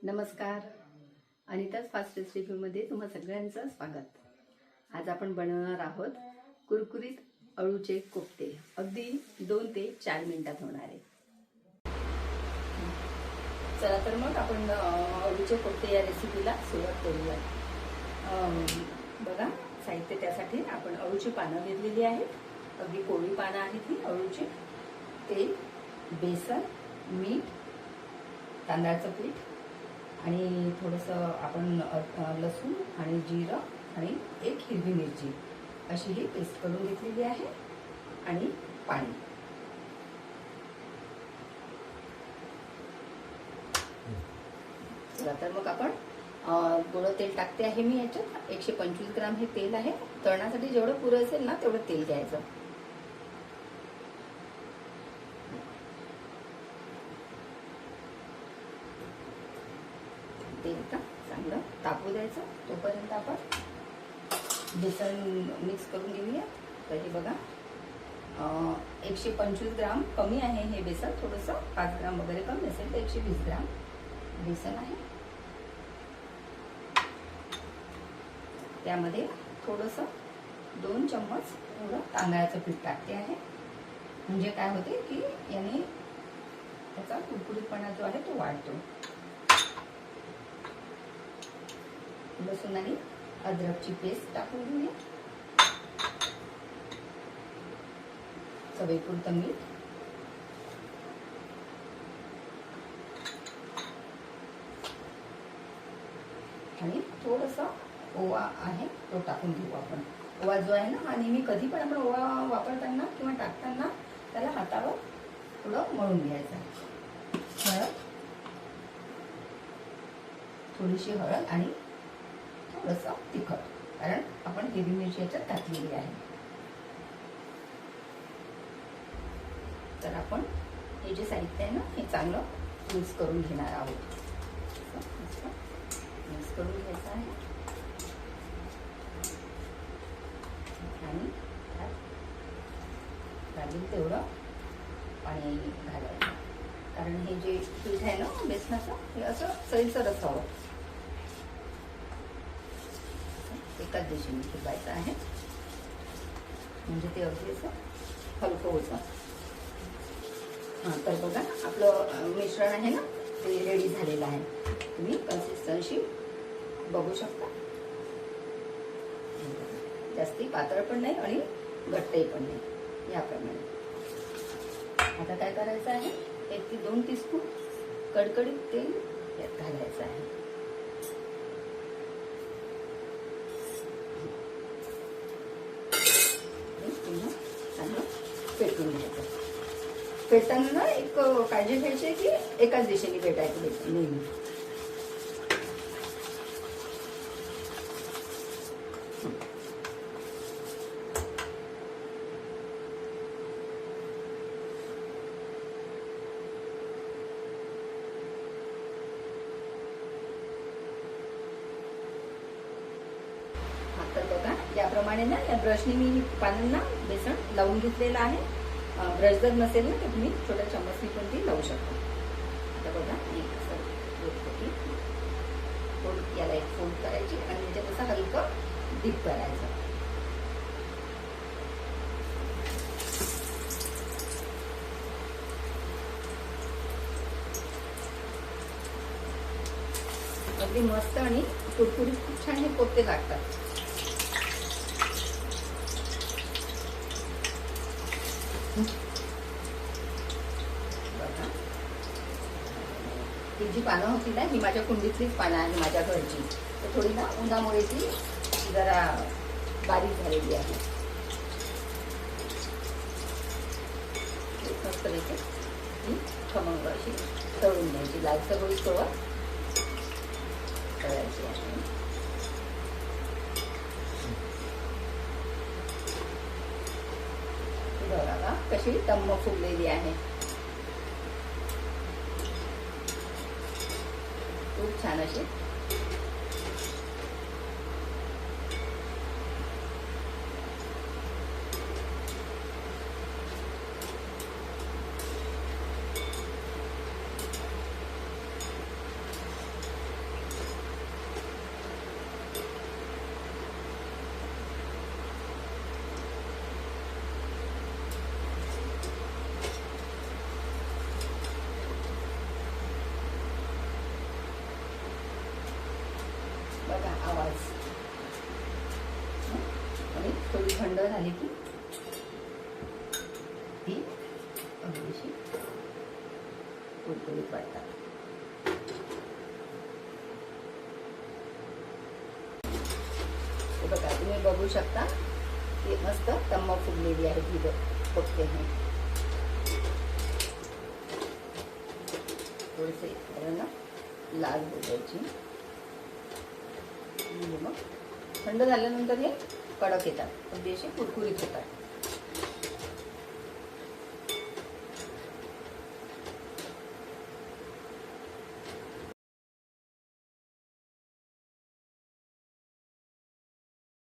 नमस्कार. अनिताज फास्ट रेसिपीमध्ये तुम्हा सगळ्यांचं स्वागत. आज आपण बनवणार आहोत कुरकुरीत अळूचे कोफ्ते. अगदी 2 ते 4 मिनिटात होणार आहे. चला तर मग आपण अळूचे कोफ्ते या रेसिपीला सुरुवात करूया. बघा, साहित्य त्यासाठी आपण अळूची पानं घेतलेली आहेत. अगदी कोवळी पानं आहेत ही अळूची. तेल, बेसन, मीठ, तांदळाचं पीठ आणि थोडंसं आपण लसूण आणि जिरं आणि एक हिरवी मिरची अशी ही पेस्ट करून घेतलेली आहे आणि पाणी. चला तर मग आपण थोडं तेल टाकते आहे मी याच्यात. 125 ग्राम हे तेल आहे. तळण्यासाठी जेवढं पुरं असेल ना तेवढं तेल घ्यायचं. तेल का चांगलं तापू द्यायचं. तोपर्यंत आपण बेसन मिक्स करून घेऊया. तर हे बघा, 125 ग्राम कमी आहे हे बेसन. थोडंसं 5 ग्राम वगैरे कमी असेल तर 120 ग्राम बेसन आहे. त्यामध्ये थोडंसं 2 चम्मच एवढं तांदळाचं पीठ टाकते आहे. म्हणजे काय होते की याने त्याचा कुरकुरीतपणा जो आहे तो वाढतो. लसूण आणि अद्रकची पेस्ट टाकून घेऊया. चवीपुरतं मीठ, आणि थोडंसं ओवा आहे तो टाकून घेऊ आपण. ओवा जो आहे ना, हा नेहमी कधी पण आपण ओवा वापरताना किंवा टाकताना त्याला हातावर थोडं मळून घ्यायचं. हळद, थोडीशी हळद आणि थोडंसं तिखट, कारण आपण हिरवी मिरची याच्यात घातलेली आहे. तर आपण हे जे साहित्य आहे ना हे चांगलं मिक्स करून घेणार आहोत. मिक्स करून घ्यायचं आहे आणि त्यात लागेल तेवढं पाणी घालायचं. कारण हे जे पीठ आहे ना बेसनाचं हे असं सैलसर असावं. एकाच दिशेने फिरवायचं आहे म्हणजे ते अगदी असं हलकं होतं. तर बघा, आपलं मिश्रण आहे ना ते रेडी झालेलं आहे. तुम्ही कन्सिस्टन्सी बघू शकता. जास्ती पातळ पण नाही आणि घट्टही पण नाही, याप्रमाणे. आता काय करायचं आहे, 1 ते 2 टीस्पून कडकडीत तेल यात घालायचं आहे. चांगलं पेटून घ्यायचं. पेटताना ना एक काळजी घ्यायची की एकाच दिशेने पेटायचं नेहमी. तर बघा, याप्रमाणे ना या ब्रशने मी पानांना बेसन लावून घेतलेलं आहे. ब्रश जर नसेल ना तर तुम्ही छोट्या चम्मचनी पण ती लावू शकता. आता बघा, एक असं फोल्ड, याला एक फोल्ड करायची आणि त्याच्यात असं हलकं डीप करायचं. अगदी मस्त आणि कुरकुरीत खूप छान हे कोफ्ते लागतात. ही जी पानं होती ना ही माझ्या कुंडीतलीच पानं आहे, माझ्या घरची. तर थोडी ना उन्हामुळे ती जरा बारीक झालेली आहे. मस्तपैकी ही खमंग अशी तळून घ्यायची. लालसर होईस्तोवर तळायची आहे. बघा कशी टम्म फुगलेली आहे. खूप छान अशी. थंड झाली की ती अगदीशी कुरकुरीत वाटतात. हे बघा, तुम्ही बघू शकता की मस्त तम्म फुगलेली आहे ही फुगते हे. थोडेसे ना लाल बोलायची. मग थंड झाल्यानंतर हे कडक येतात, अगदी असे कुरकुरीत होतात.